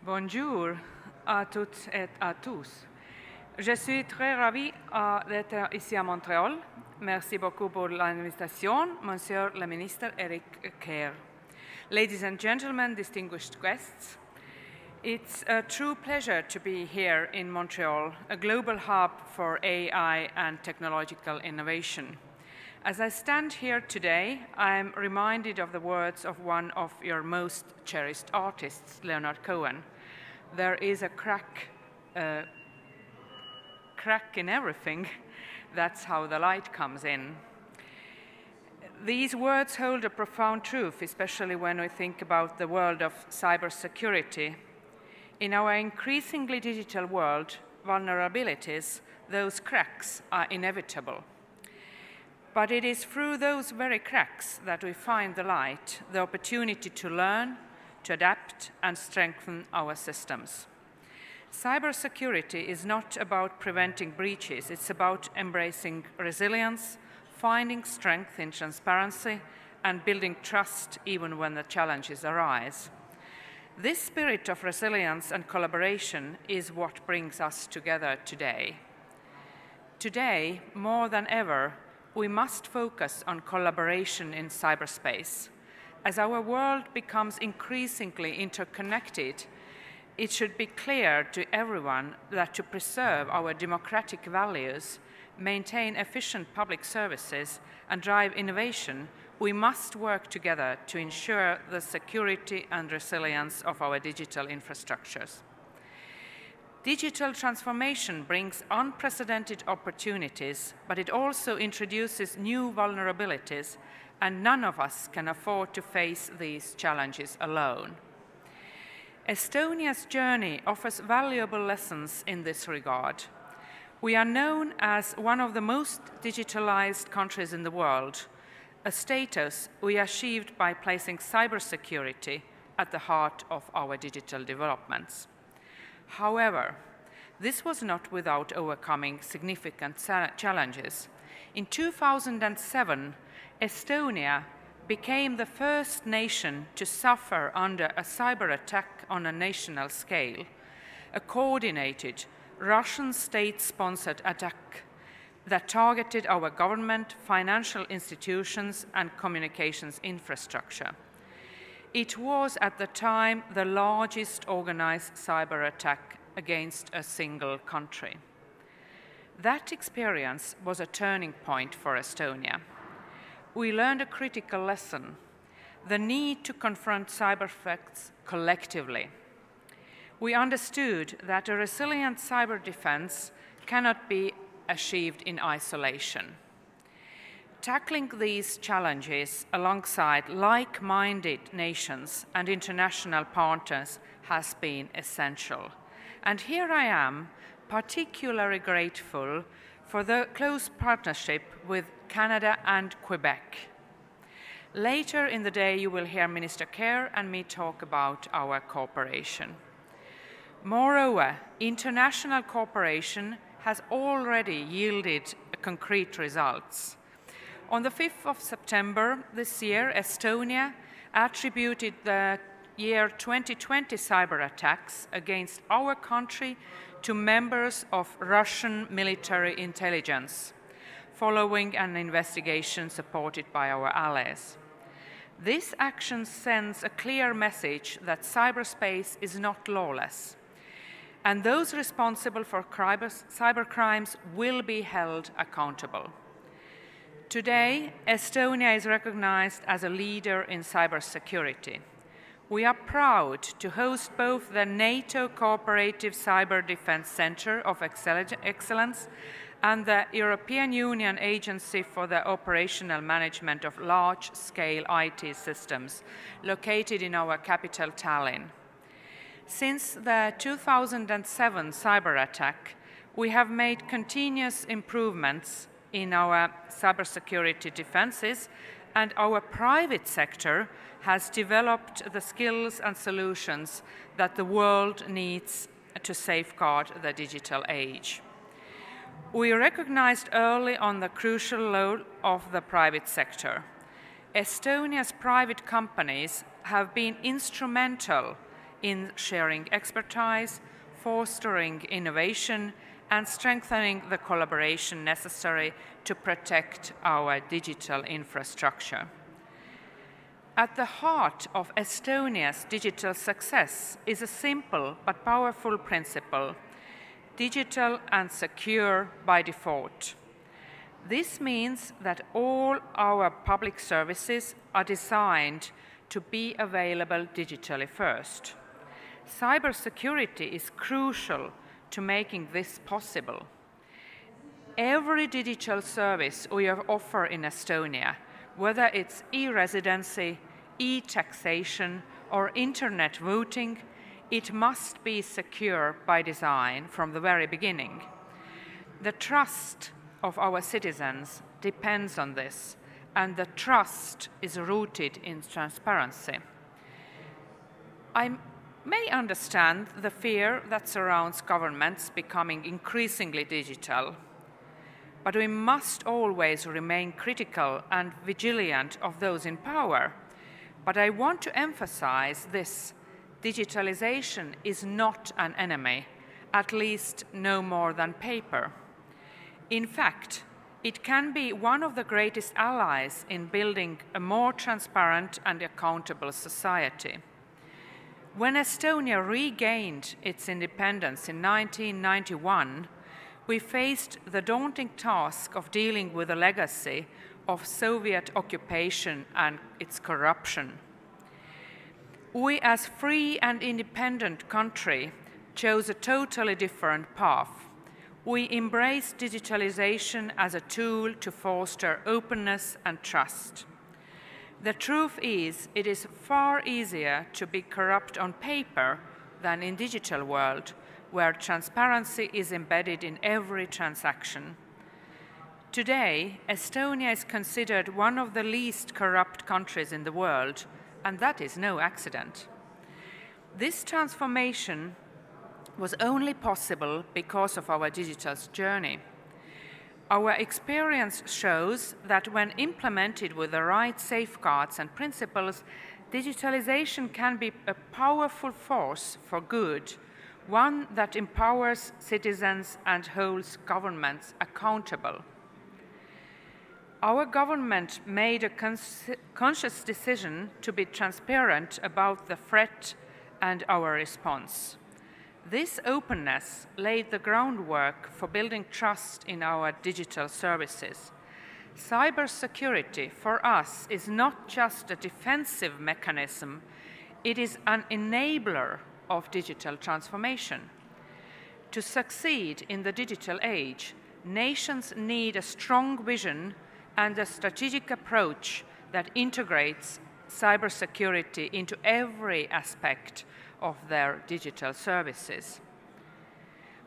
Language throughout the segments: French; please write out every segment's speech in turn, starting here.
Bonjour à toutes et à tous. Je suis très ravie d'être ici à Montréal. Merci beaucoup pour l'invitation, Monsieur le Ministre Eric Kerr. Ladies and gentlemen, distinguished guests, it's a true pleasure to be here in Montreal, a global hub for AI and technological innovation. As I stand here today, I'm reminded of the words of one of your most cherished artists, Leonard Cohen. There is a crack in everything. That's how the light comes in. These words hold a profound truth, especially when we think about the world of cybersecurity. In our increasingly digital world, vulnerabilities, those cracks, are inevitable. But it is through those very cracks that we find the light, the opportunity to learn, to adapt, and strengthen our systems. Cybersecurity is not about preventing breaches, it's about embracing resilience, finding strength in transparency, and building trust even when the challenges arise. This spirit of resilience and collaboration is what brings us together today. Today, more than ever, we must focus on collaboration in cyberspace. As our world becomes increasingly interconnected, it should be clear to everyone that to preserve our democratic values, maintain efficient public services, and drive innovation, we must work together to ensure the security and resilience of our digital infrastructures. Digital transformation brings unprecedented opportunities, but it also introduces new vulnerabilities, and none of us can afford to face these challenges alone. Estonia's journey offers valuable lessons in this regard. We are known as one of the most digitalized countries in the world, a status we achieved by placing cybersecurity at the heart of our digital developments. However, this was not without overcoming significant challenges. In 2007, Estonia became the first nation to suffer under a cyber attack on a national scale, a coordinated Russian state-sponsored attack that targeted our government, financial institutions, and communications infrastructure. It was at the time the largest organized cyber attack against a single country. That experience was a turning point for Estonia. We learned a critical lesson: the need to confront cyber threats collectively. We understood that a resilient cyber defense cannot be achieved in isolation. Tackling these challenges alongside like-minded nations and international partners has been essential. And here I am, particularly grateful for the close partnership with Canada and Quebec. Later in the day, you will hear Minister Kerr and me talk about our cooperation. Moreover, international cooperation has already yielded concrete results. On the 5th of September this year, Estonia attributed the year 2020 cyber attacks against our country to members of Russian military intelligence, following an investigation supported by our allies. This action sends a clear message that cyberspace is not lawless, and those responsible for cybercrimes will be held accountable. Today, Estonia is recognized as a leader in cybersecurity. We are proud to host both the NATO Cooperative Cyber Defense Center of Excellence and the European Union Agency for the Operational Management of Large-Scale IT Systems, located in our capital, Tallinn. Since the 2007 cyber attack, we have made continuous improvements in our cybersecurity defenses, and our private sector has developed the skills and solutions that the world needs to safeguard the digital age. We recognized early on the crucial role of the private sector. Estonia's private companies have been instrumental in sharing expertise, fostering innovation, and strengthening the collaboration necessary to protect our digital infrastructure. At the heart of Estonia's digital success is a simple but powerful principle: digital and secure by default. This means that all our public services are designed to be available digitally first. Cybersecurity is crucial to making this possible. Every digital service we offer in Estonia, whether it's e-residency, e-taxation, or internet voting, it must be secure by design from the very beginning. The trust of our citizens depends on this, and the trust is rooted in transparency. I may understand the fear that surrounds governments becoming increasingly digital, but we must always remain critical and vigilant of those in power. But I want to emphasize this: digitalization is not an enemy, at least no more than paper. In fact, it can be one of the greatest allies in building a more transparent and accountable society. When Estonia regained its independence in 1991, we faced the daunting task of dealing with the legacy of Soviet occupation and its corruption. We, as free and independent country, chose a totally different path. We embraced digitalization as a tool to foster openness and trust. The truth is, it is far easier to be corrupt on paper than in digital world, where transparency is embedded in every transaction. Today, Estonia is considered one of the least corrupt countries in the world, and that is no accident. This transformation was only possible because of our digital journey. Our experience shows that when implemented with the right safeguards and principles, digitalization can be a powerful force for good, one that empowers citizens and holds governments accountable. Our government made a conscious decision to be transparent about the threat and our response. This openness laid the groundwork for building trust in our digital services. Cybersecurity for us is not just a defensive mechanism, it is an enabler of digital transformation. To succeed in the digital age, nations need a strong vision and a strategic approach that integrates cybersecurity into every aspect of their digital services.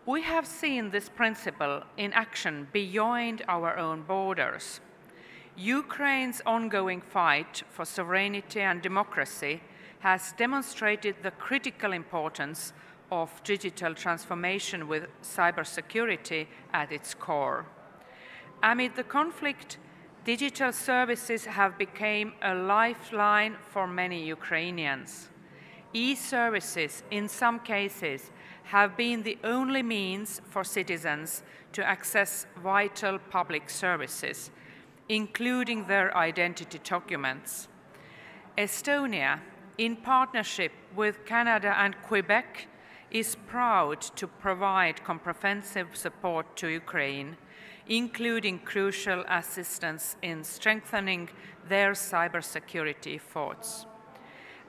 We have seen this principle in action beyond our own borders. Ukraine's ongoing fight for sovereignty and democracy has demonstrated the critical importance of digital transformation with cybersecurity at its core. Amid the conflict, digital services have become a lifeline for many Ukrainians. E-services, in some cases, have been the only means for citizens to access vital public services, including their identity documents. Estonia, in partnership with Canada and Quebec, is proud to provide comprehensive support to Ukraine, including crucial assistance in strengthening their cybersecurity efforts.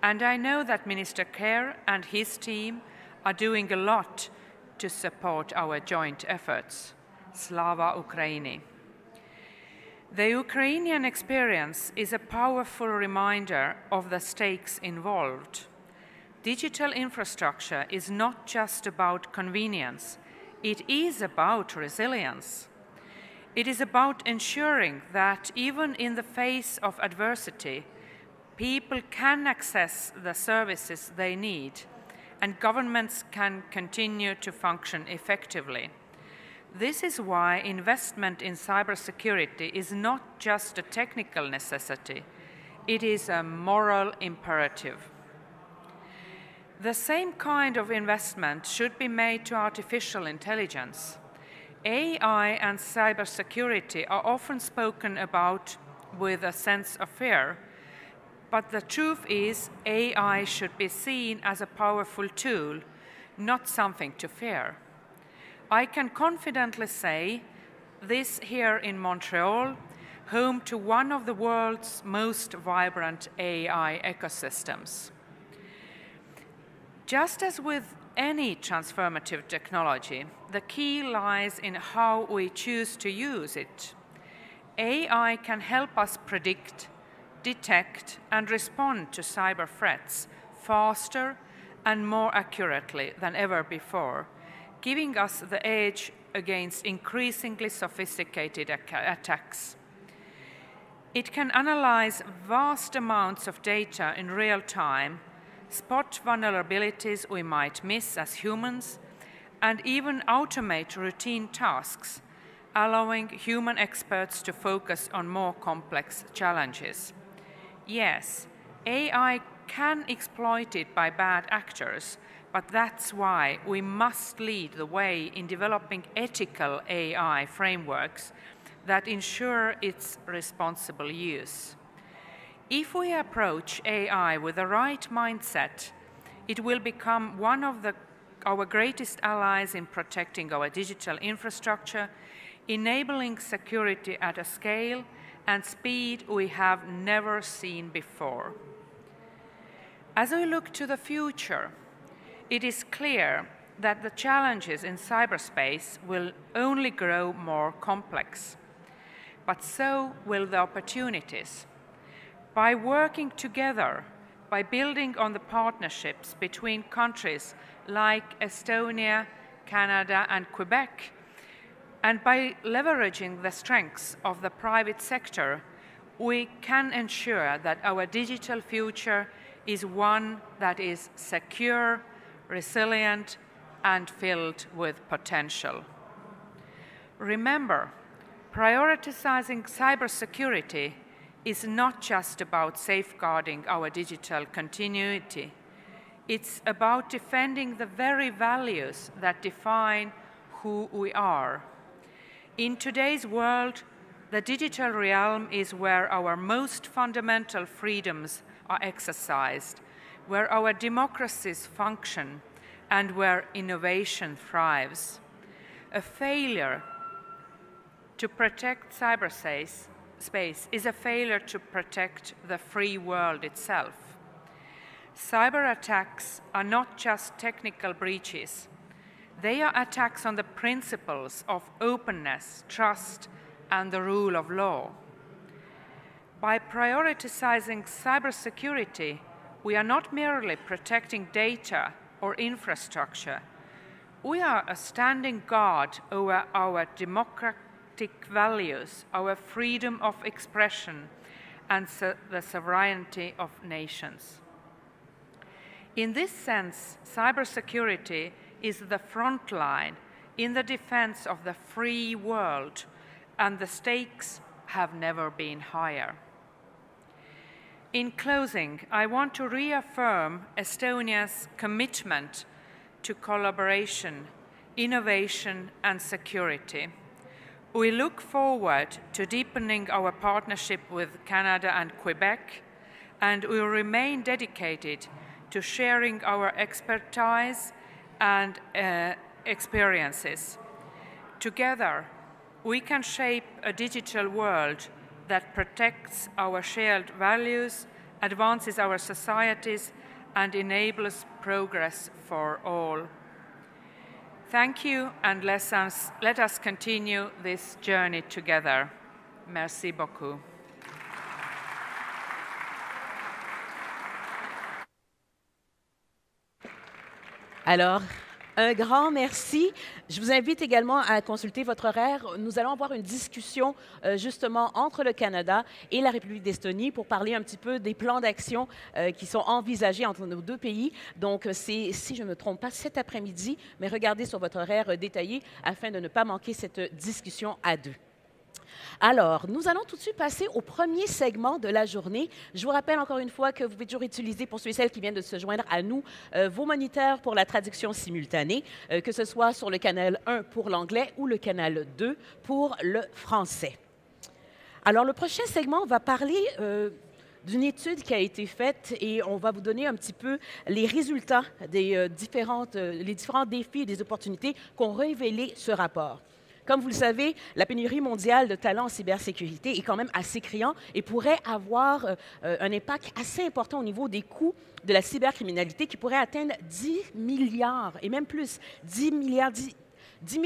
And I know that Minister Kerr and his team are doing a lot to support our joint efforts. Slava Ukraini. The Ukrainian experience is a powerful reminder of the stakes involved. Digital infrastructure is not just about convenience, it is about resilience. It is about ensuring that even in the face of adversity, people can access the services they need, and governments can continue to function effectively. This is why investment in cybersecurity is not just a technical necessity, It is a moral imperative. The same kind of investment should be made to artificial intelligence. AI and cybersecurity are often spoken about with a sense of fear, but the truth is AI should be seen as a powerful tool, not something to fear. I can confidently say this here in Montreal, home to one of the world's most vibrant AI ecosystems. Just as with any transformative technology, the key lies in how we choose to use it. AI can help us predict, detect, and respond to cyber threats faster and more accurately than ever before, giving us the edge against increasingly sophisticated attacks. It can analyze vast amounts of data in real time, spot vulnerabilities we might miss as humans, and even automate routine tasks, allowing human experts to focus on more complex challenges. Yes, AI can be exploited by bad actors, but that's why we must lead the way in developing ethical AI frameworks that ensure its responsible use. If we approach AI with the right mindset, it will become one of our greatest allies in protecting our digital infrastructure, enabling security at a scale and speed we have never seen before. As we look to the future, it is clear that the challenges in cyberspace will only grow more complex, but so will the opportunities. By working together, by building on the partnerships between countries like Estonia, Canada, and Quebec, and by leveraging the strengths of the private sector, we can ensure that our digital future is one that is secure, resilient, and filled with potential. Remember, prioritizing cybersecurity is not just about safeguarding our digital continuity. It's about defending the very values that define who we are. In today's world, the digital realm is where our most fundamental freedoms are exercised, where our democracies function, and where innovation thrives. A failure to protect cyberspace is a failure to protect the free world itself. Cyber attacks are not just technical breaches. They are attacks on the principles of openness, trust, and the rule of law. By prioritizing cybersecurity, we are not merely protecting data or infrastructure. We are a standing guard over our democratic values, our freedom of expression, and the sovereignty of nations. In this sense, cybersecurity is the front line in the defense of the free world, and the stakes have never been higher. In closing, I want to reaffirm Estonia's commitment to collaboration, innovation, and security. We look forward to deepening our partnership with Canada and Quebec, and we will remain dedicated to sharing our expertise and experiences. Together, we can shape a digital world that protects our shared values, advances our societies, and enables progress for all. Thank you, and let us continue this journey together. Merci beaucoup. Alors, un grand merci. Je vous invite également à consulter votre horaire. Nous allons avoir une discussion justement entre le Canada et la République d'Estonie pour parler un petit peu des plans d'action qui sont envisagés entre nos deux pays. Donc, c'est, si je ne me trompe pas, cet après-midi, mais regardez sur votre horaire détaillé afin de ne pas manquer cette discussion à deux. Alors, nous allons tout de suite passer au premier segment de la journée. Je vous rappelle encore une fois que vous pouvez toujours utiliser, pour ceux et celles qui viennent de se joindre à nous, vos moniteurs pour la traduction simultanée, que ce soit sur le canal 1 pour l'anglais ou le canal 2 pour le français. Alors, le prochain segment va parler d'une étude qui a été faite et on va vous donner un petit peu les résultats des les différents défis et des opportunités qu'ont révélé ce rapport. Comme vous le savez, la pénurie mondiale de talents en cybersécurité est quand même assez criant et pourrait avoir un impact assez important au niveau des coûts de la cybercriminalité qui pourrait atteindre 10 milliards et même plus, 10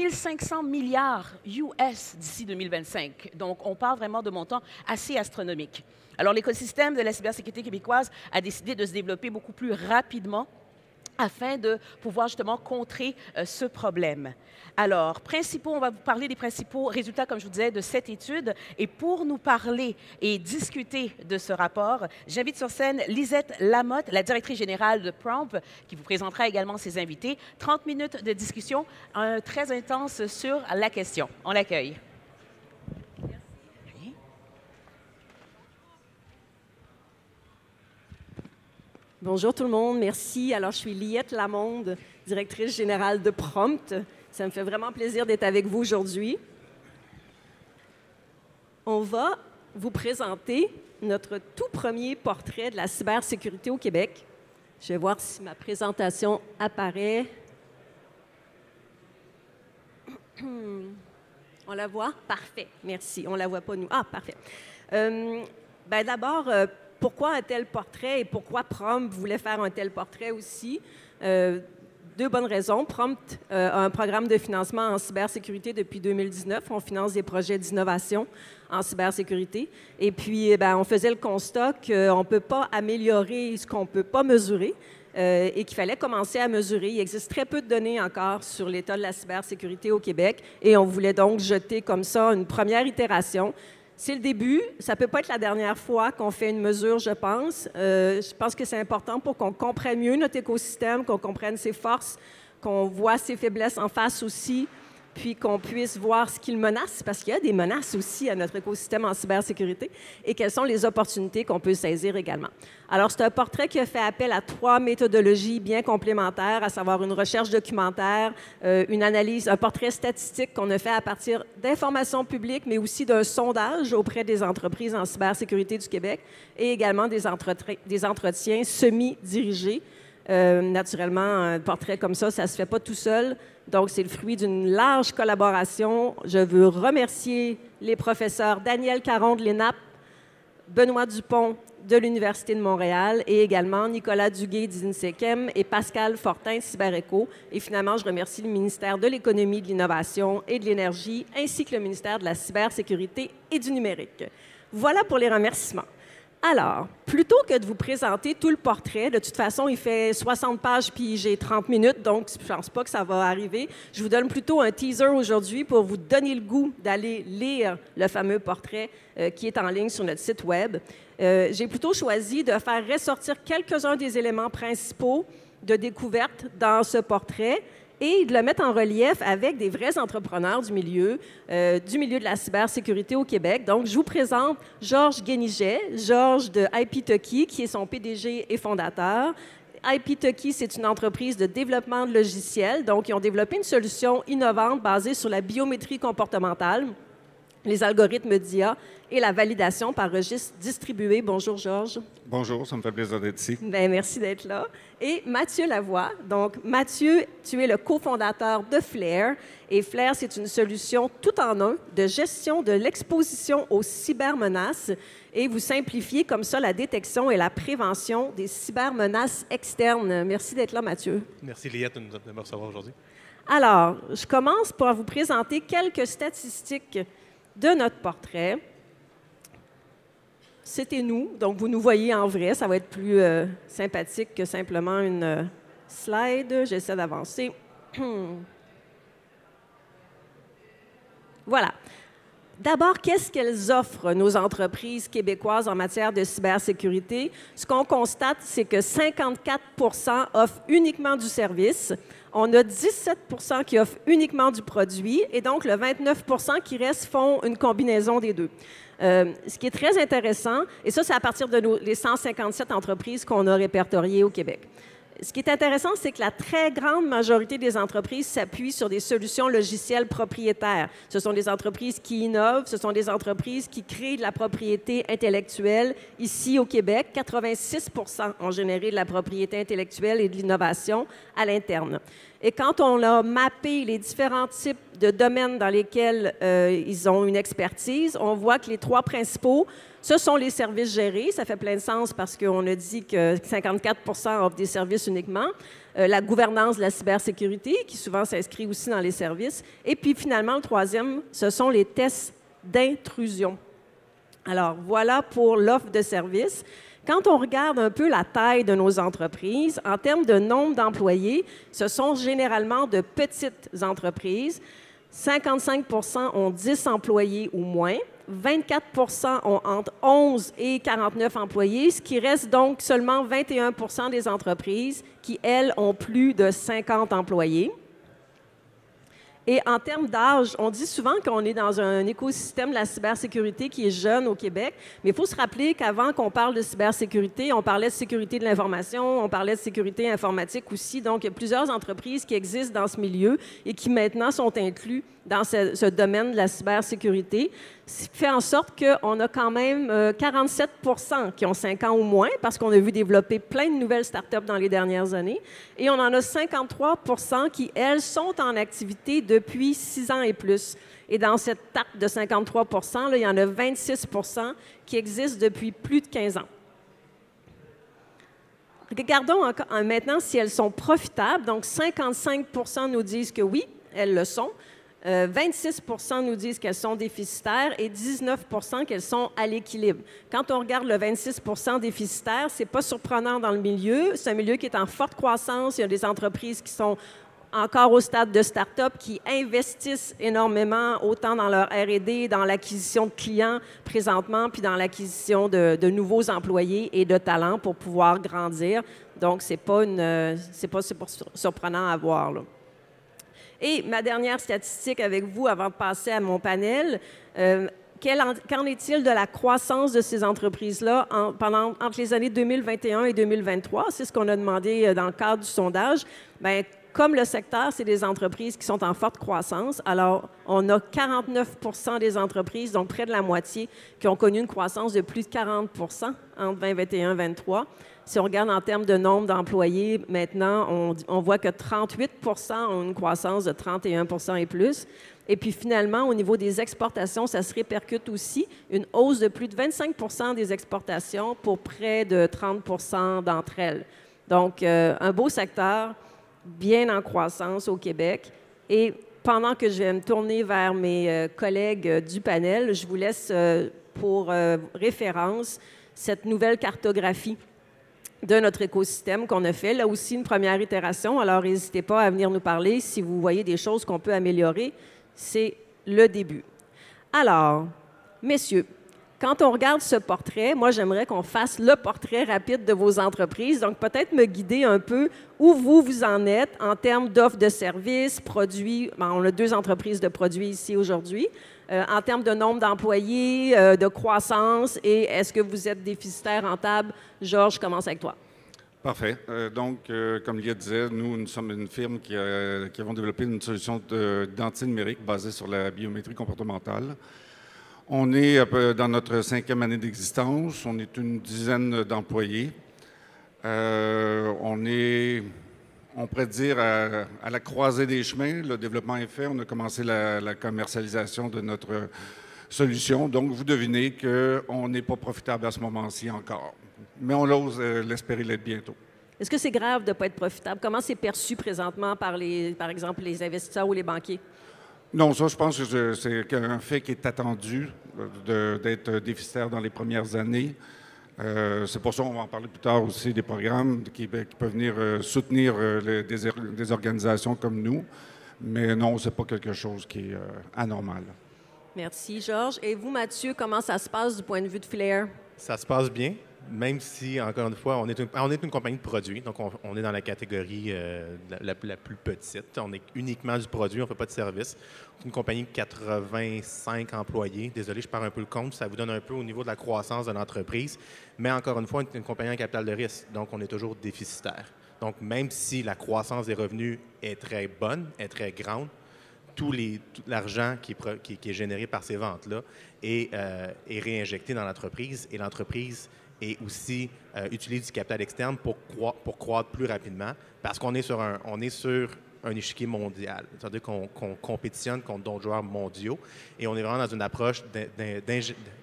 500 milliards US d'ici 2025. Donc, on parle vraiment de montants assez astronomiques. Alors, l'écosystème de la cybersécurité québécoise a décidé de se développer beaucoup plus rapidement afin de pouvoir justement contrer ce problème. Alors, on va vous parler des principaux résultats, comme je vous disais, de cette étude. Et pour nous parler et discuter de ce rapport, j'invite sur scène Lisette Lamotte, la directrice générale de Prompt, qui vous présentera également ses invités. 30 minutes de discussion très intense sur la question. On l'accueille. Bonjour tout le monde, merci. Alors, je suis Liette Lamonde, directrice générale de Prompt. Ça me fait vraiment plaisir d'être avec vous aujourd'hui. On va vous présenter notre tout premier portrait de la cybersécurité au Québec. Je vais voir si ma présentation apparaît. On la voit? Parfait, merci. On ne la voit pas, nous. Ah, parfait. D'abord, pourquoi un tel portrait et pourquoi Prompt voulait faire un tel portrait aussi? Deux bonnes raisons. Prompt a un programme de financement en cybersécurité depuis 2019. On finance des projets d'innovation en cybersécurité. Et puis, on faisait le constat qu'on ne peut pas améliorer ce qu'on ne peut pas mesurer et qu'il fallait commencer à mesurer. Il existe très peu de données encore sur l'état de la cybersécurité au Québec et on voulait donc jeter comme ça une première itération. C'est le début. Ça ne peut pas être la dernière fois qu'on fait une mesure, je pense. Je pense que c'est important pour qu'on comprenne mieux notre écosystème, qu'on comprenne ses forces, qu'on voit ses faiblesses en face aussi, puis qu'on puisse voir ce qu'il menace, parce qu'il y a des menaces aussi à notre écosystème en cybersécurité, et quelles sont les opportunités qu'on peut saisir également. Alors, c'est un portrait qui a fait appel à 3 méthodologies bien complémentaires, à savoir une recherche documentaire, une analyse, un portrait statistique qu'on a fait à partir d'informations publiques, mais aussi d'un sondage auprès des entreprises en cybersécurité du Québec, et également des entretiens semi-dirigés. Naturellement, un portrait comme ça ne se fait pas tout seul. Donc, c'est le fruit d'une large collaboration. Je veux remercier les professeurs Daniel Caron de l'ENAP, Benoît Dupont de l'Université de Montréal et également Nicolas Duguay d'INSECEM et Pascal Fortin de CyberEco. Et finalement, je remercie le ministère de l'Économie, de l'Innovation et de l'Énergie, ainsi que le ministère de la Cybersécurité et du Numérique. Voilà pour les remerciements. Alors, plutôt que de vous présenter tout le portrait, de toute façon, il fait 60 pages puis j'ai 30 minutes, donc je ne pense pas que ça va arriver. Je vous donne plutôt un teaser aujourd'hui pour vous donner le goût d'aller lire le fameux portrait qui est en ligne sur notre site Web. J'ai plutôt choisi de faire ressortir quelques-uns des éléments principaux de découverte dans ce portrait et de le mettre en relief avec des vrais entrepreneurs du milieu de la cybersécurité au Québec. Donc, je vous présente Georges Guéniget, Georges de IP-Talkie, qui est son PDG et fondateur. IP-Talkie, c'est une entreprise de développement de logiciels. Donc, ils ont développé une solution innovante basée sur la biométrie comportementale, les algorithmes d'IA et la validation par registre distribué. Bonjour, Georges. Bonjour, ça me fait plaisir d'être ici. Bien, merci d'être là. Et Mathieu Lavoie. Donc, Mathieu, tu es le cofondateur de Flair. Et Flair, c'est une solution tout en un de gestion de l'exposition aux cybermenaces. Et vous simplifiez comme ça la détection et la prévention des cybermenaces externes. Merci d'être là, Mathieu. Merci, Liette, de me recevoir aujourd'hui. Alors, je commence par vous présenter quelques statistiques de notre portrait. C'était nous, donc vous nous voyez en vrai, ça va être plus sympathique que simplement une slide. J'essaie d'avancer. Voilà. D'abord, qu'est-ce qu'elles offrent, nos entreprises québécoises, en matière de cybersécurité? Ce qu'on constate, c'est que 54 offrent uniquement du service. On a 17 qui offrent uniquement du produit. Et donc, le 29 qui reste font une combinaison des deux. Ce qui est très intéressant, et ça, c'est à partir de les 157 entreprises qu'on a répertoriées au Québec. Ce qui est intéressant, c'est que la très grande majorité des entreprises s'appuient sur des solutions logicielles propriétaires. Ce sont des entreprises qui innovent, ce sont des entreprises qui créent de la propriété intellectuelle. Ici, au Québec, 86 ont généré de la propriété intellectuelle et de l'innovation à l'interne. Et quand on a mappé les différents types de domaines dans lesquels ils ont une expertise, on voit que les trois principaux, ce sont les services gérés. Ça fait plein de sens parce qu'on a dit que 54 offrent des services uniquement. La gouvernance de la cybersécurité, qui souvent s'inscrit aussi dans les services. Et puis finalement, le troisième, ce sont les tests d'intrusion. Alors, voilà pour l'offre de services. Quand on regarde un peu la taille de nos entreprises, en termes de nombre d'employés, ce sont généralement de petites entreprises. 55 ont 10 employés ou moins. 24 ont entre 11 et 49 employés, ce qui reste donc seulement 21 des entreprises qui, elles, ont plus de 50 employés. Et en termes d'âge, on dit souvent qu'on est dans un écosystème de la cybersécurité qui est jeune au Québec, mais il faut se rappeler qu'avant qu'on parle de cybersécurité, on parlait de sécurité de l'information, on parlait de sécurité informatique aussi. Donc, il y a plusieurs entreprises qui existent dans ce milieu et qui maintenant sont inclus dans ce domaine de la cybersécurité, ce qui fait en sorte qu'on a quand même 47 qui ont 5 ans ou moins, parce qu'on a vu développer plein de nouvelles startups dans les dernières années, et on en a 53 qui, elles, sont en activité depuis 6 ans et plus. Et dans cette tarte de 53 là, il y en a 26 qui existent depuis plus de 15 ans. Regardons maintenant si elles sont profitables. Donc, 55 nous disent que oui, elles le sont. 26 nous disent qu'elles sont déficitaires et 19 qu'elles sont à l'équilibre. Quand on regarde le 26 déficitaire, ce n'est pas surprenant dans le milieu. C'est un milieu qui est en forte croissance. Il y a des entreprises qui sont encore au stade de start-up, qui investissent énormément, autant dans leur R&D, dans l'acquisition de clients présentement, puis dans l'acquisition de nouveaux employés et de talents pour pouvoir grandir. Donc, c'est pas surprenant à voir, là. Et ma dernière statistique avec vous, avant de passer à mon panel, qu'en est-il de la croissance de ces entreprises-là entre les années 2021 et 2023? C'est ce qu'on a demandé dans le cadre du sondage. Bien, comme le secteur, c'est des entreprises qui sont en forte croissance, alors on a 49 des entreprises, donc près de la moitié, qui ont connu une croissance de plus de 40 entre 2021 et 2023. Si on regarde en termes de nombre d'employés, maintenant, on voit que 38 ont une croissance de 31 et plus. Et puis finalement, au niveau des exportations, ça se répercute aussi. Une hausse de plus de 25 des exportations pour près de 30 d'entre elles. Donc, un beau secteur, bien en croissance au Québec. Et pendant que je vais me tourner vers mes collègues du panel, je vous laisse pour référence cette nouvelle cartographie de notre écosystème qu'on a fait. Là aussi, une première itération. Alors, n'hésitez pas à venir nous parler si vous voyez des choses qu'on peut améliorer. C'est le début. Alors, messieurs, quand on regarde ce portrait, moi, j'aimerais qu'on fasse le portrait rapide de vos entreprises. Donc, peut-être me guider un peu où vous en êtes en termes d'offres de services, produits. Bon, on a 2 entreprises de produits ici aujourd'hui. En termes de nombre d'employés, de croissance, et est-ce que vous êtes déficitaire, rentable? Georges, je commence avec toi. Parfait. Donc, comme Lia disait, nous sommes une firme qui avons développé une solution d'identité numérique basée sur la biométrie comportementale. On est dans notre 5e année d'existence. On est une dizaine d'employés. On pourrait dire à la croisée des chemins. Le développement est fait. On a commencé la commercialisation de notre solution. Donc, vous devinez qu'on n'est pas profitable à ce moment-ci encore. Mais on ose l'espérer l'être bientôt. Est-ce que c'est grave de ne pas être profitable? Comment c'est perçu présentement par exemple, les investisseurs ou les banquiers? Non, ça, je pense que c'est un fait qui est attendu d'être déficitaire dans les premières années. C'est pour ça qu'on va en parler plus tard aussi des programmes qui peuvent venir soutenir des organisations comme nous. Mais non, ce n'est pas quelque chose qui est anormal. Merci, Georges. Et vous, Mathieu, comment ça se passe du point de vue de Flair? Ça se passe bien, même si, encore une fois, on est une compagnie de produits, donc on est dans la catégorie la plus petite. On est uniquement du produit, on ne fait pas de service. C'est une compagnie de 85 employés. Désolé, je perds un peu le compte. Ça vous donne un peu au niveau de la croissance de l'entreprise. Mais encore une fois, on est une compagnie en capital de risque, donc on est toujours déficitaire. Donc, même si la croissance des revenus est très bonne, est très grande, tout l'argent qui est généré par ces ventes-là est réinjecté dans l'entreprise et l'entreprise aussi utilise du capital externe pour croître plus rapidement parce qu'on est sur un échiquier mondial. C'est-à-dire qu'on compétitionne contre d'autres joueurs mondiaux et on est vraiment dans une approche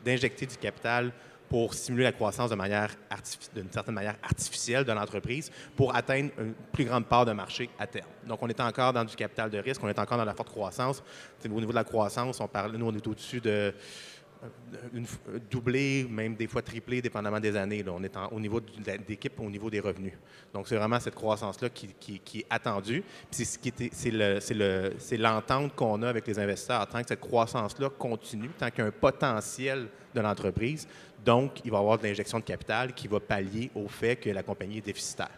d'injecter du capital pour stimuler la croissance d'une certaine manière artificielle de l'entreprise pour atteindre une plus grande part de marché à terme. Donc, on est encore dans du capital de risque, on est encore dans la forte croissance. Au niveau de la croissance, nous, on est au-dessus de doubler, même des fois tripler, dépendamment des années. Là. On est au niveau d'équipe, au niveau des revenus. Donc, c'est vraiment cette croissance-là qui est attendue. Puis c'est l'entente qu'on a avec les investisseurs. Tant que cette croissance-là continue, tant qu'il y a un potentiel de l'entreprise, donc, il va y avoir de l'injection de capital qui va pallier au fait que la compagnie est déficitaire.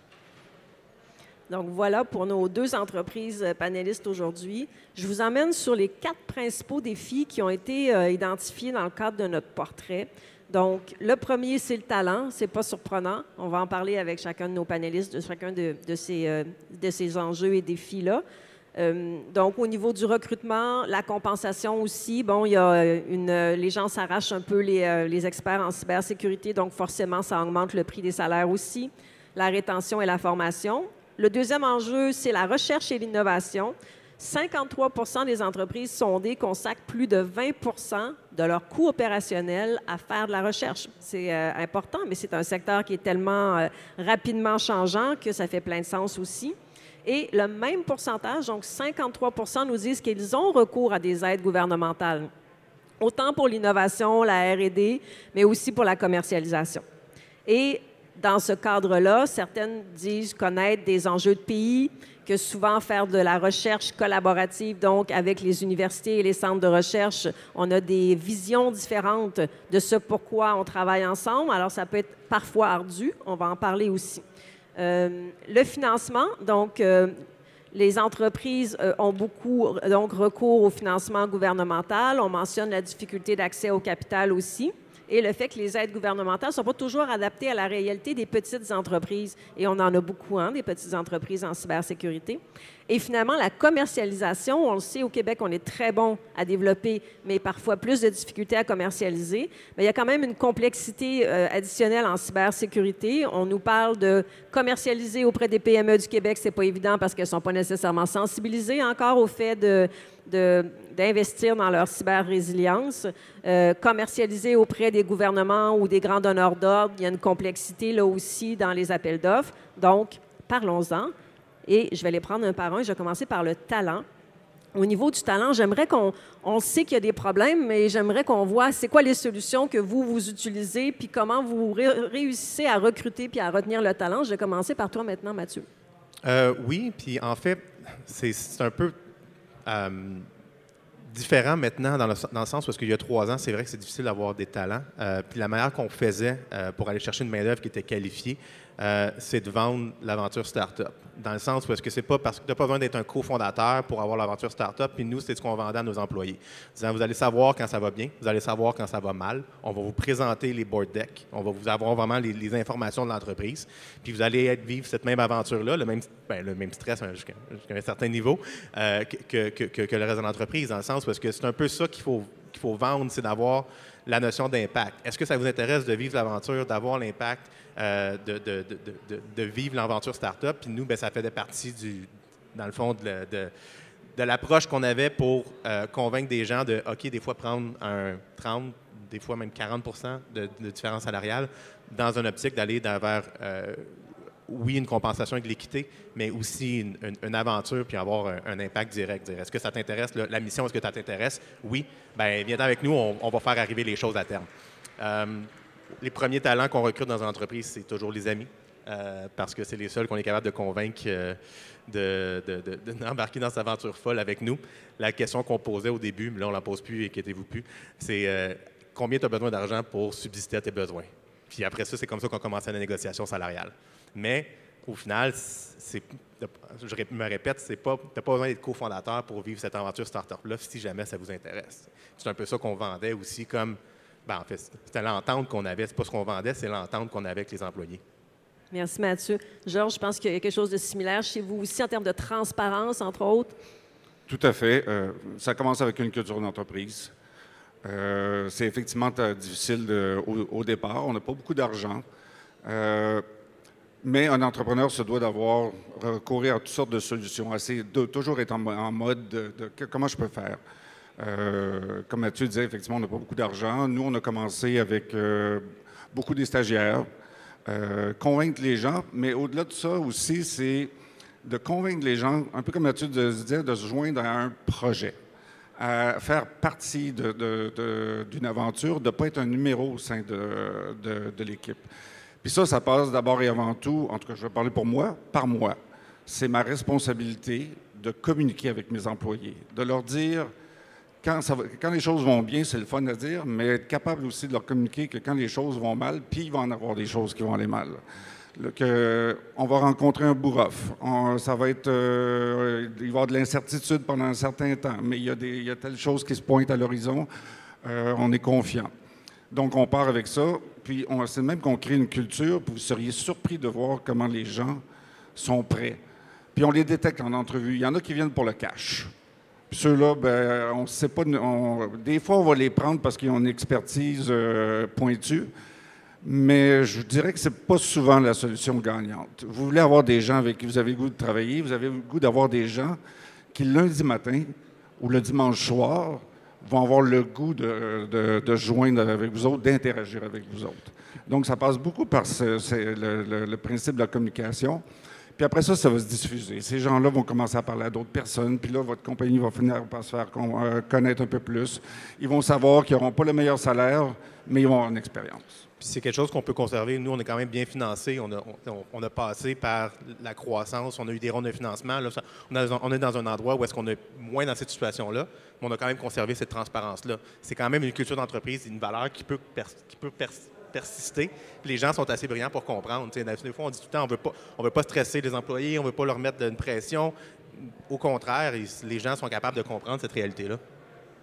Donc, voilà pour nos 2 entreprises panélistes aujourd'hui. Je vous emmène sur les 4 principaux défis qui ont été identifiés dans le cadre de notre portrait. Donc, le premier, c'est le talent. Ce n'est pas surprenant. On va en parler avec chacun de nos panélistes de chacun de ces enjeux et défis-là. Donc, au niveau du recrutement, la compensation aussi, bon, il y a les gens s'arrachent un peu les experts en cybersécurité, donc forcément, ça augmente le prix des salaires aussi. La rétention et la formation. Le deuxième enjeu, c'est la recherche et l'innovation. 53 des entreprises sondées consacrent plus de 20 de leur coût opérationnel à faire de la recherche. C'est important, mais c'est un secteur qui est tellement rapidement changeant que ça fait plein de sens aussi. Et le même pourcentage, donc 53 nous disent qu'ils ont recours à des aides gouvernementales, autant pour l'innovation, la R&D, mais aussi pour la commercialisation. Et dans ce cadre-là, certaines disent connaître des enjeux de pays, que souvent faire de la recherche collaborative, donc avec les universités et les centres de recherche, on a des visions différentes de ce pourquoi on travaille ensemble. Alors, ça peut être parfois ardu. On va en parler aussi. Le financement, donc, les entreprises ont beaucoup recours au financement gouvernemental. On mentionne la difficulté d'accès au capital aussi. Et le fait que les aides gouvernementales ne sont pas toujours adaptées à la réalité des petites entreprises. Et on en a beaucoup, des petites entreprises en cybersécurité. Et finalement, la commercialisation, on le sait, au Québec, on est très bon à développer, mais parfois plus de difficultés à commercialiser. Mais il y a quand même une complexité additionnelle en cybersécurité. On nous parle de commercialiser auprès des PME du Québec. Ce n'est pas évident parce qu'elles ne sont pas nécessairement sensibilisées encore au fait d'investir dans leur cyber-résilience. Commercialiser auprès des gouvernements ou des grands donneurs d'ordre, il y a une complexité là aussi dans les appels d'offres. Donc, parlons-en. Et je vais les prendre un par un. Je vais commencer par le talent. Au niveau du talent, j'aimerais on sait qu'il y a des problèmes, mais j'aimerais qu'on voit c'est quoi les solutions que vous utilisez, puis comment vous réussissez à recruter puis à retenir le talent. Je vais commencer par toi maintenant, Mathieu. Oui, puis en fait, c'est un peu différent maintenant dans le sens parce qu'il y a 3 ans, c'est vrai que c'est difficile d'avoir des talents. Puis la manière qu'on faisait pour aller chercher une main-d'œuvre qui était qualifiée, c'est de vendre l'aventure start-up. Dans le sens où est-ce que c'est pas parce que tu n'as pas besoin d'être un cofondateur pour avoir l'aventure start-up, puis nous, c'est ce qu'on vendait à nos employés. Disant, vous allez savoir quand ça va bien, vous allez savoir quand ça va mal, on va vous présenter les board decks, on va vous avoir vraiment les informations de l'entreprise, puis vous allez vivre cette même aventure-là, le même stress jusqu'à un certain niveau que le reste de l'entreprise, dans le sens où est-ce que c'est un peu ça qu'il faut vendre, c'est d'avoir la notion d'impact. Est-ce que ça vous intéresse de vivre l'aventure, d'avoir l'impact, de vivre l'aventure start-up? Puis nous, bien, ça faisait partie, dans le fond, de l'approche qu'on avait pour convaincre des gens de, OK, des fois prendre un 30, des fois même 40 de différence salariale dans une optique d'aller vers, oui, une compensation avec l'équité, mais aussi une aventure puis avoir un impact direct. Est-ce que ça t'intéresse? La mission, est-ce que ça t'intéresse? Oui. Bien, viens avec nous, on va faire arriver les choses à terme. Les premiers talents qu'on recrute dans une entreprise, c'est toujours les amis. parce que c'est les seuls qu'on est capable de convaincre d'embarquer dans cette aventure folle avec nous. La question qu'on posait au début, mais là on ne la pose plus, inquiétez-vous plus, c'est combien tu as besoin d'argent pour subsister à tes besoins? Puis après ça, c'est comme ça qu'on commence la négociation salariale. Mais au final, je me répète, tu n'as pas besoin d'être cofondateur pour vivre cette aventure start-up-là si jamais ça vous intéresse. C'est un peu ça qu'on vendait aussi comme, en fait, c'était l'entente qu'on avait. C'est pas ce qu'on vendait, c'est l'entente qu'on avait avec les employés. Merci, Mathieu. Georges, je pense qu'il y a quelque chose de similaire chez vous aussi en termes de transparence, entre autres. Tout à fait. Ça commence avec une culture d'entreprise. C'est effectivement difficile au départ. On n'a pas beaucoup d'argent. Mais un entrepreneur se doit d'avoir recouru à toutes sortes de solutions, toujours être en mode de comment je peux faire. Comme Mathieu disait, effectivement, on n'a pas beaucoup d'argent. Nous, on a commencé avec beaucoup des stagiaires, convaincre les gens, mais au-delà de ça aussi, c'est de convaincre les gens, un peu comme Mathieu disait, de se joindre à un projet, à faire partie d'une aventure, de ne pas être un numéro au sein de l'équipe. Puis ça passe d'abord et avant tout, en tout cas, je vais parler pour moi, par moi. C'est ma responsabilité de communiquer avec mes employés, de leur dire, quand les choses vont bien, c'est le fun à dire, mais être capable aussi de leur communiquer que quand les choses vont mal, puis il va en avoir des choses qui vont aller mal. On va rencontrer un bourrof. Ça va être, il va y avoir de l'incertitude pendant un certain temps, mais il y a telle chose qui se pointe à l'horizon, on est confiant. Donc, on part avec ça, puis c'est même qu'on crée une culture, puis vous seriez surpris de voir comment les gens sont prêts. Puis on les détecte en entrevue. Il y en a qui viennent pour le cash. Puis ceux-là, ben, on ne sait pas. Des fois, on va les prendre parce qu'ils ont une expertise pointue, mais je dirais que ce n'est pas souvent la solution gagnante. Vous voulez avoir des gens avec qui vous avez le goût de travailler, vous avez le goût d'avoir des gens qui, le lundi matin ou le dimanche soir, vont avoir le goût de joindre avec vous autres, d'interagir avec vous autres. Donc, ça passe beaucoup par le principe de la communication. Puis après ça, ça va se diffuser. Ces gens-là vont commencer à parler à d'autres personnes, puis là, votre compagnie va finir par se faire connaître un peu plus. Ils vont savoir qu'ils n'auront pas le meilleur salaire, mais ils vont avoir une expérience. Puis c'est quelque chose qu'on peut conserver. Nous, on est quand même bien financés. On a passé par la croissance. On a eu des rondes de financement. Là, on est dans un endroit où est-ce qu'on est moins dans cette situation-là, mais on a quand même conservé cette transparence-là. C'est quand même une culture d'entreprise, une valeur qui peut persister. Puis les gens sont assez brillants pour comprendre. Des fois, on dit tout le temps, on veut pas stresser les employés, on ne veut pas leur mettre une pression. Au contraire, les gens sont capables de comprendre cette réalité-là.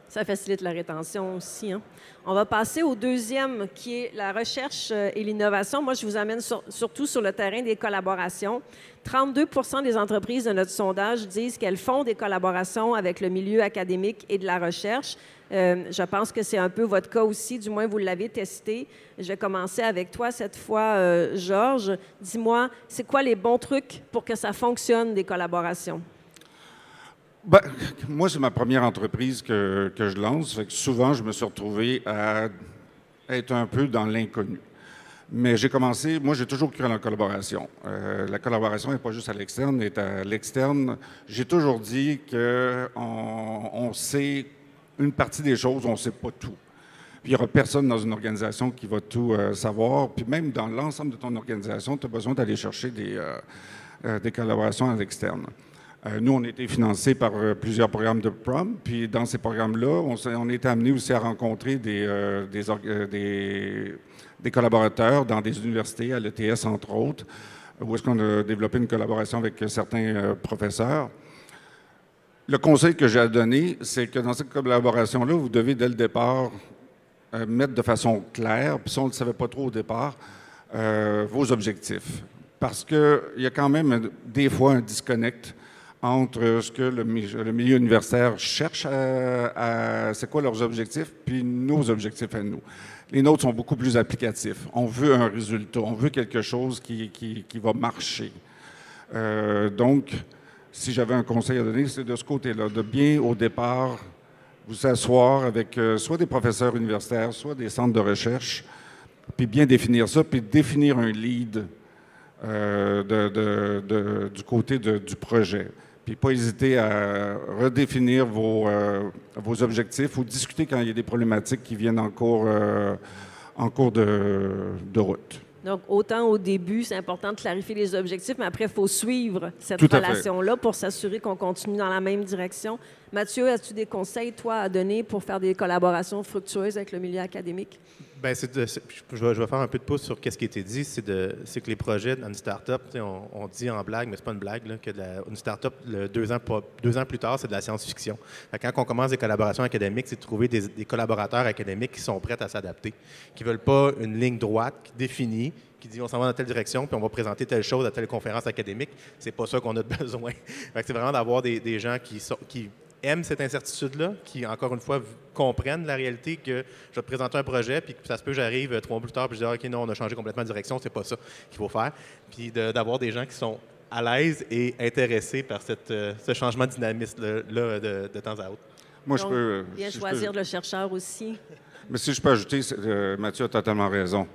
Ça facilite la rétention aussi. Hein? On va passer au deuxième, qui est la recherche et l'innovation. Moi, je vous amène surtout sur le terrain des collaborations. 32 des entreprises de notre sondage disent qu'elles font des collaborations avec le milieu académique et de la recherche. Je pense que c'est un peu votre cas aussi, du moins vous l'avez testé. Je vais commencer avec toi cette fois, Georges. Dis-moi, c'est quoi les bons trucs pour que ça fonctionne, des collaborations? Ben, moi, c'est ma première entreprise que je lance. Fait que souvent, je me suis retrouvé à être un peu dans l'inconnu. Mais j'ai commencé, moi, j'ai toujours cru à la collaboration. La collaboration n'est pas juste à l'externe, elle est à l'externe. J'ai toujours dit qu'on sait une partie des choses, on ne sait pas tout. Puis il n'y aura personne dans une organisation qui va tout savoir. Puis même dans l'ensemble de ton organisation, tu as besoin d'aller chercher des collaborations à l'externe. Nous, on a été financés par plusieurs programmes de PROM, puis dans ces programmes-là, on a été amenés aussi à rencontrer des collaborateurs dans des universités, à l'ETS entre autres, où est-ce qu'on a développé une collaboration avec certains professeurs. Le conseil que j'ai à donner, c'est que dans cette collaboration-là, vous devez dès le départ mettre de façon claire, puis si on ne le savait pas trop au départ, vos objectifs. Parce qu'il y a quand même des fois un disconnect entre ce que le milieu universitaire cherche c'est quoi leurs objectifs, puis nos objectifs à nous. Les nôtres sont beaucoup plus applicatifs. On veut un résultat, on veut quelque chose qui va marcher. Donc, si j'avais un conseil à donner, c'est de ce côté-là, de bien au départ vous asseoir avec soit des professeurs universitaires, soit des centres de recherche, puis bien définir ça, puis définir un lead du côté du projet. Puis pas hésiter à redéfinir vos objectifs ou discuter quand il y a des problématiques qui viennent en cours de route. Donc, autant au début, c'est important de clarifier les objectifs, mais après, il faut suivre cette Tout à fait. relation-là pour s'assurer qu'on continue dans la même direction. Mathieu, as-tu des conseils, toi, à donner pour faire des collaborations fructueuses avec le milieu académique? Bien, je vais faire un peu de pouce sur ce qui a été dit. C'est que les projets dans une start-up, on dit en blague, mais c'est pas une blague, là, que une start-up, 2 ans plus tard, c'est de la science-fiction. Quand on commence des collaborations académiques, c'est de trouver des collaborateurs académiques qui sont prêts à s'adapter, qui ne veulent pas une ligne droite définie, qui dit on s'en va dans telle direction, puis on va présenter telle chose à telle conférence académique. C'est pas ça qu'on a besoin. C'est vraiment d'avoir des gens qui aiment cette incertitude-là, qui, encore une fois, comprennent la réalité que je vais te présenter un projet, puis que ça se peut que j'arrive 3 mois plus tard, puis je dis OK, non, on a changé complètement de direction, c'est pas ça qu'il faut faire. Puis d'avoir des gens qui sont à l'aise et intéressés par ce changement de dynamisme-là de temps à autre. Moi, Donc, je peux... bien si je choisir peux- le chercheur aussi. Mais si je peux ajouter, Mathieu a totalement raison.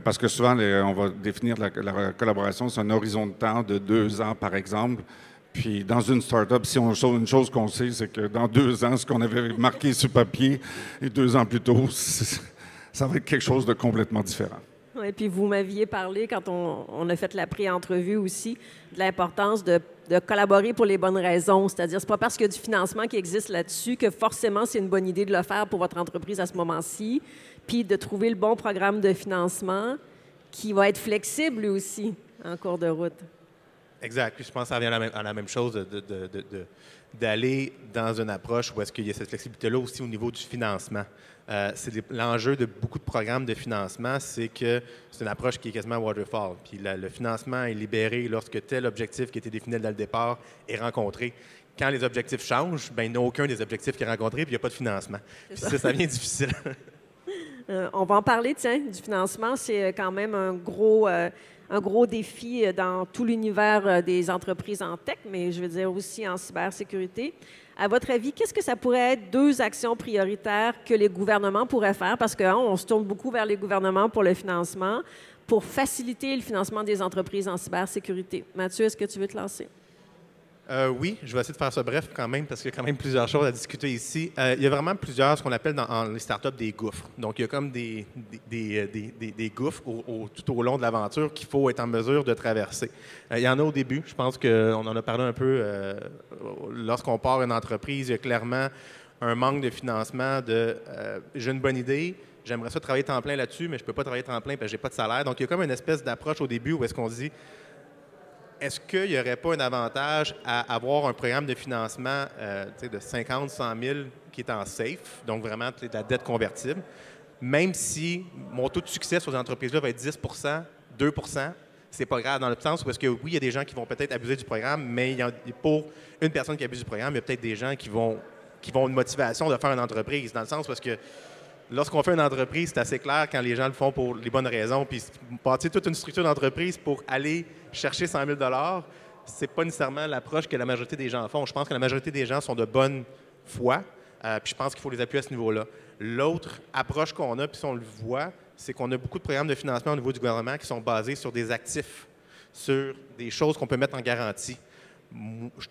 Parce que souvent, on va définir la collaboration sur un horizon de temps de 2 ans, par exemple. Puis dans une start-up, si on une chose qu'on sait, c'est que dans 2 ans, ce qu'on avait marqué sur papier, et 2 ans plus tôt, ça va être quelque chose de complètement différent. Et puis vous m'aviez parlé, quand on a fait la pré-entrevue aussi, de l'importance de collaborer pour les bonnes raisons. C'est-à-dire, c'est pas parce qu'il y a du financement qui existe là-dessus que forcément c'est une bonne idée de le faire pour votre entreprise à ce moment-ci, puis de trouver le bon programme de financement qui va être flexible lui aussi en cours de route. Exact. Puis je pense que ça revient à la même chose d'aller dans une approche où est-ce qu'il y a cette flexibilité-là aussi au niveau du financement. L'enjeu de beaucoup de programmes de financement, c'est que c'est une approche qui est quasiment waterfall. Puis le financement est libéré lorsque tel objectif qui était défini dès le départ est rencontré. Quand les objectifs changent, bien, il n'y a aucun des objectifs qui est rencontré, puis il n'y a pas de financement. Puis ça devient difficile. On va en parler, tiens, du financement. C'est quand même un gros défi dans tout l'univers des entreprises en tech, mais je veux dire aussi en cybersécurité. À votre avis, qu'est-ce que ça pourrait être 2 actions prioritaires que les gouvernements pourraient faire? Parce qu'on se tourne beaucoup vers les gouvernements pour le financement, pour faciliter le financement des entreprises en cybersécurité. Mathieu, est-ce que tu veux te lancer? Oui, je vais essayer de faire ça bref quand même, parce qu'il y a quand même plusieurs choses à discuter ici. Il y a vraiment plusieurs, ce qu'on appelle dans les startups des gouffres. Donc, il y a comme des gouffres tout au long de l'aventure qu'il faut être en mesure de traverser. Il y en a au début. Je pense qu'on en a parlé un peu. Lorsqu'on part une entreprise, il y a clairement un manque de financement j'ai une bonne idée, j'aimerais ça travailler temps plein là-dessus, mais je ne peux pas travailler temps plein parce que je n'ai pas de salaire. Donc, il y a comme une espèce d'approche au début où est-ce qu'on dit est-ce qu'il n'y aurait pas un avantage à avoir un programme de financement de 50, 100 000 qui est en safe, donc vraiment de la dette convertible, même si mon taux de succès sur ces entreprises-là va être 10 2 c'est pas grave dans le sens où est-ce que oui, il y a des gens qui vont peut-être abuser du programme, mais pour une personne qui abuse du programme, il y a peut-être des gens qui vont une motivation de faire une entreprise, dans le sens où est-ce que lorsqu'on fait une entreprise, c'est assez clair quand les gens le font pour les bonnes raisons. Puis bâtir toute une structure d'entreprise pour aller chercher 100 000 $, c'est pas nécessairement l'approche que la majorité des gens font. Je pense que la majorité des gens sont de bonne foi. Puis je pense qu'il faut les appuyer à ce niveau-là. L'autre approche qu'on a, puis si on le voit, c'est qu'on a beaucoup de programmes de financement au niveau du gouvernement qui sont basés sur des actifs, sur des choses qu'on peut mettre en garantie.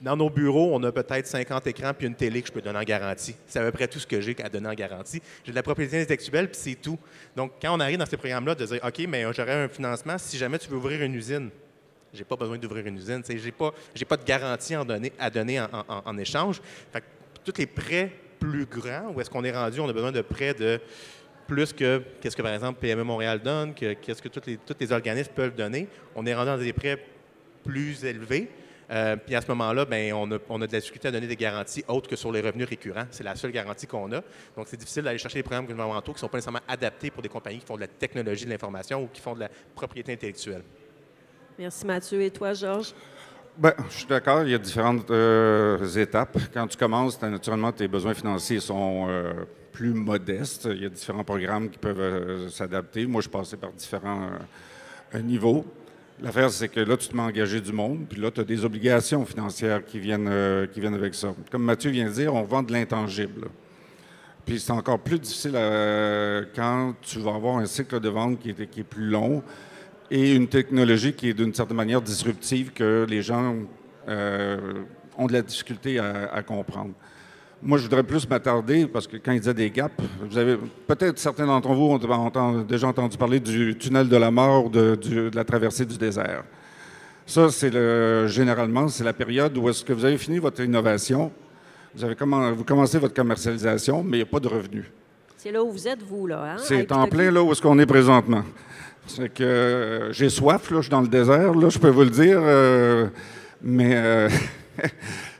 Dans nos bureaux, on a peut-être 50 écrans puis une télé que je peux donner en garantie. C'est à peu près tout ce que j'ai à donner en garantie. J'ai de la propriété intellectuelle, puis c'est tout. Donc, quand on arrive dans ces programmes-là, de dire OK, mais j'aurais un financement si jamais tu veux ouvrir une usine. J'ai pas besoin d'ouvrir une usine. J'ai pas de garantie à donner en échange. Fait que tous les prêts plus grands, où est-ce qu'on est rendu, on a besoin de prêts de plus que qu'est-ce que, par exemple, PME Montréal donne, qu'est-ce que tous les organismes peuvent donner. On est rendu dans des prêts plus élevés. Puis à ce moment-là, bien, on a de la difficulté à donner des garanties autres que sur les revenus récurrents. C'est la seule garantie qu'on a. Donc, c'est difficile d'aller chercher des programmes gouvernementaux qui ne sont pas nécessairement adaptés pour des compagnies qui font de la technologie de l'information ou qui font de la propriété intellectuelle. Merci Mathieu. Et toi, Georges? Bien, je suis d'accord, il y a différentes étapes. Quand tu commences, naturellement, tes besoins financiers sont plus modestes. Il y a différents programmes qui peuvent s'adapter. Moi, je passais par différents niveaux. L'affaire, c'est que là, tu te mets à engager du monde, puis là, tu as des obligations financières qui viennent avec ça. Comme Mathieu vient de dire, on vend de l'intangible. Puis c'est encore plus difficile quand tu vas avoir un cycle de vente qui est plus long et une technologie qui est d'une certaine manière disruptive que les gens ont de la difficulté à comprendre. Moi, je voudrais plus m'attarder, parce que quand il disait des gaps, vous avez peut-être certains d'entre vous ont déjà entendu parler du tunnel de la mort, de la traversée du désert. Ça, c'est généralement, c'est la période où est-ce que vous avez fini votre innovation, vous commencez votre commercialisation, mais il n'y a pas de revenus. C'est là où vous êtes, vous, là. Hein? C'est en plein là où est-ce qu'on est présentement. C'est que j'ai soif, là, je suis dans le désert, là, je peux vous le dire, mais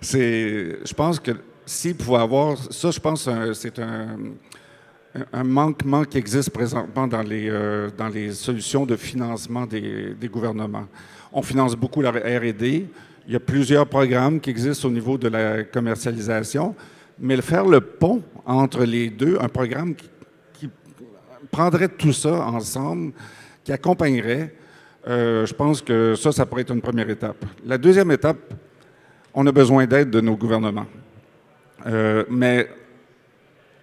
je pense que s'il pouvait avoir... Ça, je pense que c'est un manquement qui existe présentement dans les solutions de financement des gouvernements. On finance beaucoup la R&D. Il y a plusieurs programmes qui existent au niveau de la commercialisation, mais faire le pont entre les deux, un programme qui prendrait tout ça ensemble, qui accompagnerait, je pense que ça pourrait être une première étape. La deuxième étape, on a besoin d'aide de nos gouvernements. Mais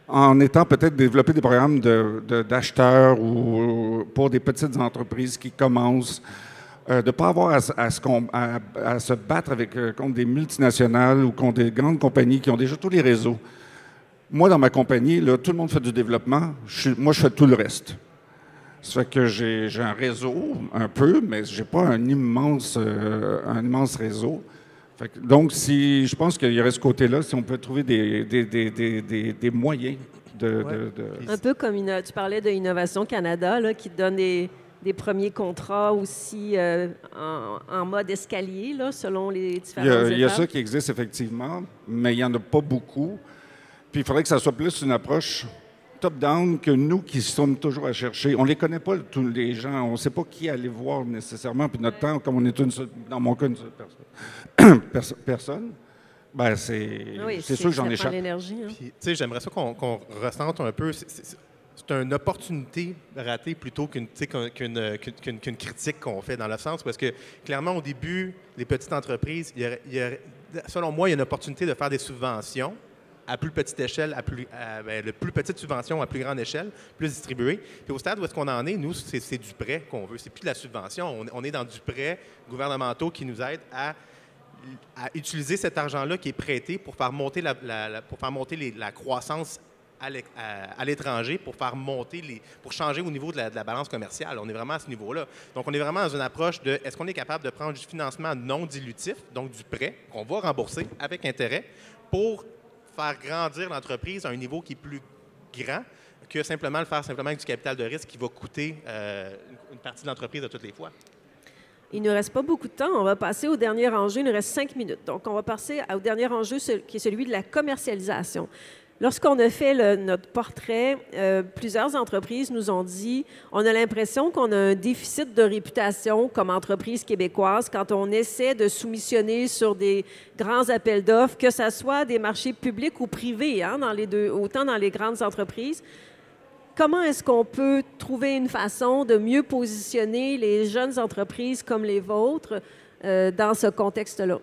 en étant peut-être développer des programmes d'acheteurs ou pour des petites entreprises qui commencent, de ne pas avoir à se battre contre des multinationales ou contre des grandes compagnies qui ont déjà tous les réseaux. Moi, dans ma compagnie, là, tout le monde fait du développement. Moi, je fais tout le reste. Ça fait que j'ai un réseau, un peu, mais je n'ai pas un immense réseau. Donc, je pense qu'il y aurait ce côté-là, si on peut trouver des moyens Un peu comme tu parlais de Innovation Canada, là, qui donne des premiers contrats aussi en mode escalier, là, selon les différentes étapes. Il y a ça qui existe effectivement, mais il n'y en a pas beaucoup. Puis il faudrait que ça soit plus une approche top-down que nous qui sommes toujours à chercher. On ne les connaît pas, tous les gens. On ne sait pas qui aller voir nécessairement. Puis notre temps, comme on est dans mon cas, une seule personne, ben c'est sûr que j'en échappe. L'énergie, hein. Puis, j'aimerais ça qu'on ressente un peu. C'est une opportunité ratée plutôt qu'une critique qu'on fait, dans le sens parce que, clairement, au début, les petites entreprises, selon moi, il y a une opportunité de faire des subventions à plus petite échelle, de plus petite subvention à plus grande échelle, plus distribuée. Puis au stade où est-ce qu'on en est, nous, c'est du prêt qu'on veut. C'est plus de la subvention. On est dans du prêt gouvernementaux qui nous aide à utiliser cet argent-là qui est prêté pour faire monter la croissance à l'étranger, pour changer au niveau de la balance commerciale. On est vraiment à ce niveau-là. Donc, on est vraiment dans une approche de est-ce qu'on est capable de prendre du financement non dilutif, donc du prêt qu'on va rembourser avec intérêt, pour faire grandir l'entreprise à un niveau qui est plus grand que simplement le faire avec du capital de risque qui va coûter une partie de l'entreprise à toutes les fois. Il ne nous reste pas beaucoup de temps. On va passer au dernier enjeu. Il nous reste 5 minutes. Donc, on va passer au dernier enjeu qui est celui de la commercialisation. Lorsqu'on a fait notre portrait, plusieurs entreprises nous ont dit on a l'impression qu'on a un déficit de réputation comme entreprise québécoise quand on essaie de soumissionner sur des grands appels d'offres, que ce soit des marchés publics ou privés, hein, autant dans les grandes entreprises. Comment est-ce qu'on peut trouver une façon de mieux positionner les jeunes entreprises comme les vôtres dans ce contexte-là?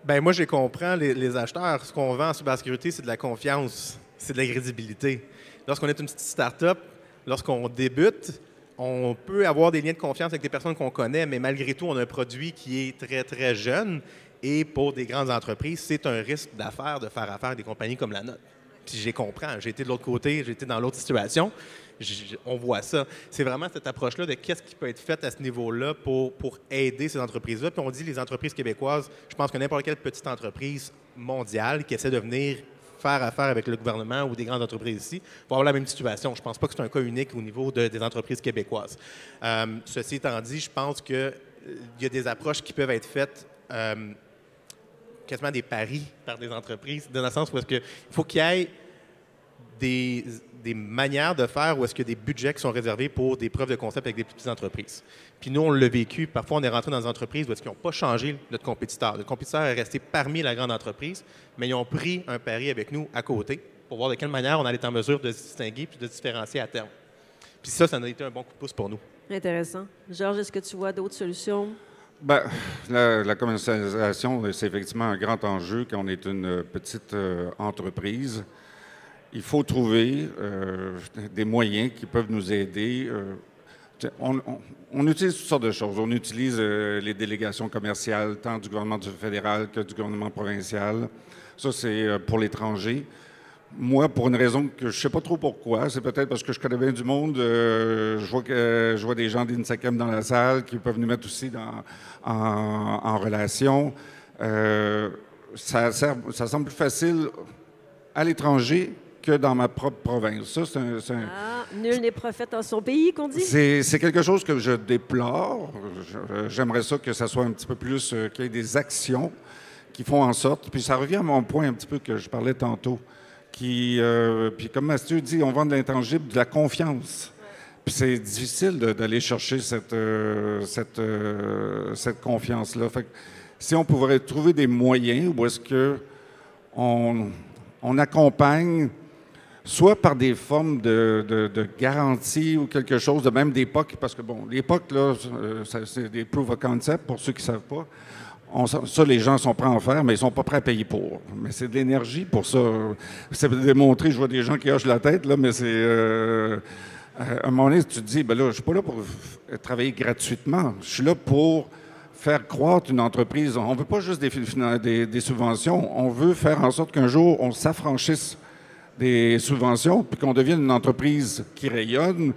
Bien, moi, je comprends les acheteurs. Ce qu'on vend en cybersécurité, c'est de la confiance, c'est de la crédibilité. Lorsqu'on est une petite start-up, lorsqu'on débute, on peut avoir des liens de confiance avec des personnes qu'on connaît, mais malgré tout, on a un produit qui est très, très jeune. Et pour des grandes entreprises, c'est un risque d'affaires de faire affaire avec des compagnies comme la nôtre. Puis je comprends. J'ai été de l'autre côté, j'ai été dans l'autre situation. On voit ça. C'est vraiment cette approche-là de qu'est-ce qui peut être fait à ce niveau-là pour aider ces entreprises-là. Puis on dit les entreprises québécoises, je pense que n'importe quelle petite entreprise mondiale qui essaie de venir faire affaire avec le gouvernement ou des grandes entreprises ici va avoir la même situation. Je ne pense pas que c'est un cas unique au niveau des entreprises québécoises. Ceci étant dit, je pense qu'il y a des approches qui peuvent être faites quasiment des paris par des entreprises, dans le sens où il faut qu'il y ait des manières de faire où est-ce qu'il y a des budgets qui sont réservés pour des preuves de concept avec des petites entreprises. Puis nous, on l'a vécu. Parfois, on est rentré dans des entreprises où est-ce qu'ils n'ont pas changé notre compétiteur. Notre compétiteur est resté parmi la grande entreprise, mais ils ont pris un pari avec nous à côté pour voir de quelle manière on allait être en mesure de se distinguer puis de se différencier à terme. Puis ça a été un bon coup de pouce pour nous. Intéressant. Georges, est-ce que tu vois d'autres solutions? Bien, la commercialisation, c'est effectivement un grand enjeu quand on est une petite entreprise. Il faut trouver des moyens qui peuvent nous aider. On utilise toutes sortes de choses. On utilise les délégations commerciales, tant du gouvernement fédéral que du gouvernement provincial. Ça, c'est pour l'étranger. Moi, pour une raison que je ne sais pas trop pourquoi, c'est peut-être parce que je connais bien du monde. Je vois des gens d'INSACEM dans la salle qui peuvent nous mettre aussi en relation. Ça semble plus facile à l'étranger que dans ma propre province. Ça, nul n'est prophète en son pays, qu'on dit? C'est quelque chose que je déplore. J'aimerais ça que ça soit un petit peu plus, qu'il y ait des actions qui font en sorte. Puis ça revient à mon point un petit peu que je parlais tantôt. Puis comme Mathieu dit, on vend de l'intangible, de la confiance. Puis c'est difficile d'aller chercher cette confiance-là. Fait que si on pourrait trouver des moyens où est-ce qu'on accompagne, soit par des formes de garantie ou quelque chose, de même des POC, parce que, bon, les POC, là, c'est des proof of concept, pour ceux qui ne savent pas. Ça, les gens sont prêts à en faire, mais ils ne sont pas prêts à payer pour. Mais c'est de l'énergie pour ça. C'est démontré, je vois des gens qui hochent la tête, là, mais c'est... à un moment donné, tu te dis, ben là, je ne suis pas là pour travailler gratuitement. Je suis là pour faire croître une entreprise. On ne veut pas juste des subventions. On veut faire en sorte qu'un jour, on s'affranchisse des subventions, puis qu'on devienne une entreprise qui rayonne,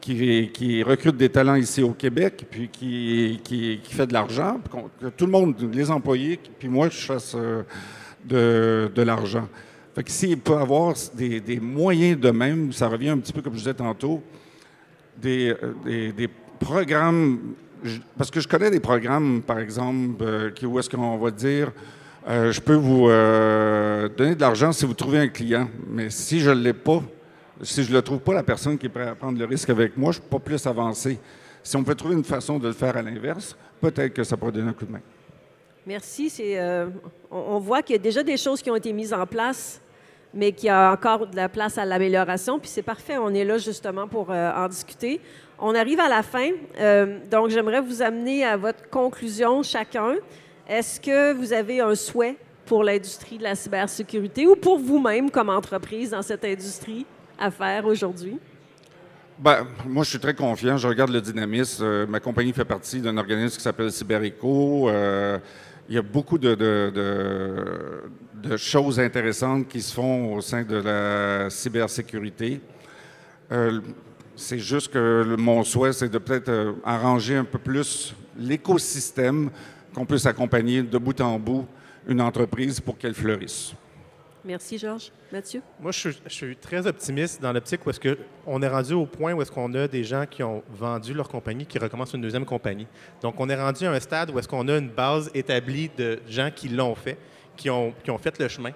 qui recrute des talents ici au Québec, puis qui fait de l'argent, puis que tout le monde, les employés, puis moi, je fasse de l'argent. Fait que s'il peut y avoir des moyens de même, ça revient un petit peu comme je disais tantôt, des programmes, parce que je connais des programmes, par exemple, où est-ce qu'on va dire, je peux vous donner de l'argent si vous trouvez un client, mais si je ne l'ai pas, si je ne le trouve pas, la personne qui est prête à prendre le risque avec moi, je ne peux pas plus avancer. Si on peut trouver une façon de le faire à l'inverse, peut-être que ça pourrait donner un coup de main. Merci. On voit qu'il y a déjà des choses qui ont été mises en place, mais qu'il y a encore de la place à l'amélioration. Puis c'est parfait, on est là justement pour en discuter. On arrive à la fin, donc j'aimerais vous amener à votre conclusion chacun. Est-ce que vous avez un souhait pour l'industrie de la cybersécurité ou pour vous-même comme entreprise dans cette industrie à faire aujourd'hui? Ben, moi, je suis très confiant. Je regarde le dynamisme. Ma compagnie fait partie d'un organisme qui s'appelle CyberEco. Il y a beaucoup de choses intéressantes qui se font au sein de la cybersécurité. C'est juste que mon souhait, c'est de peut-être arranger un peu plus l'écosystème, qu'on puisse accompagner de bout en bout une entreprise pour qu'elle fleurisse. Merci, Georges. Mathieu? Moi, je suis très optimiste dans l'optique où est-ce qu'on est rendu au point où est-ce qu'on a des gens qui ont vendu leur compagnie, qui recommencent une deuxième compagnie. Donc, on est rendu à un stade où est-ce qu'on a une base établie de gens qui l'ont fait, qui ont fait le chemin,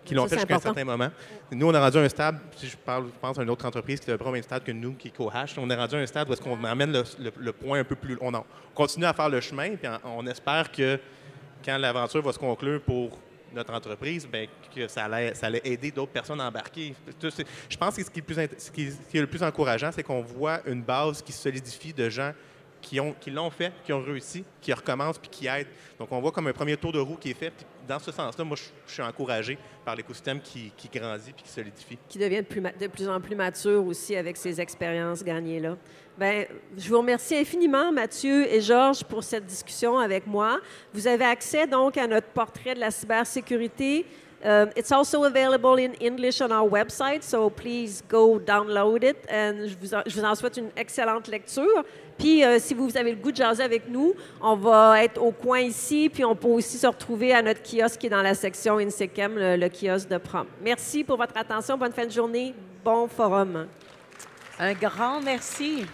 qui l'ont fait jusqu'à un certain moment. Nous, on est rendu à un stade, si je pense à une autre entreprise qui est à peu près au même stade que nous, qui est Cohash, on est rendu à un stade où est-ce qu'on amène le point un peu plus loin. On continue à faire le chemin, puis on espère que quand l'aventure va se conclure pour notre entreprise, bien, que ça allait aider d'autres personnes à embarquer. Je pense que ce qui est le plus encourageant, c'est qu'on voit une base qui se solidifie de gens qui l'ont fait, qui ont réussi, qui recommencent puis qui aident. Donc, on voit comme un premier tour de roue qui est fait. Puis dans ce sens-là, moi, je suis encouragé par l'écosystème qui grandit puis qui solidifie. Qui devient de plus en plus mature aussi avec ces expériences gagnées-là. Bien, je vous remercie infiniment, Mathieu et Georges, pour cette discussion avec moi. Vous avez accès donc à notre portrait de la cybersécurité. It's also available in English on our website, so please go download it. And je vous en souhaite une excellente lecture. Puis, si vous avez le goût de jaser avec nous, on va être au coin ici, puis on peut aussi se retrouver à notre kiosque qui est dans la section INSECEM, le kiosque de Prom. Merci pour votre attention. Bonne fin de journée. Bon forum. Un grand merci.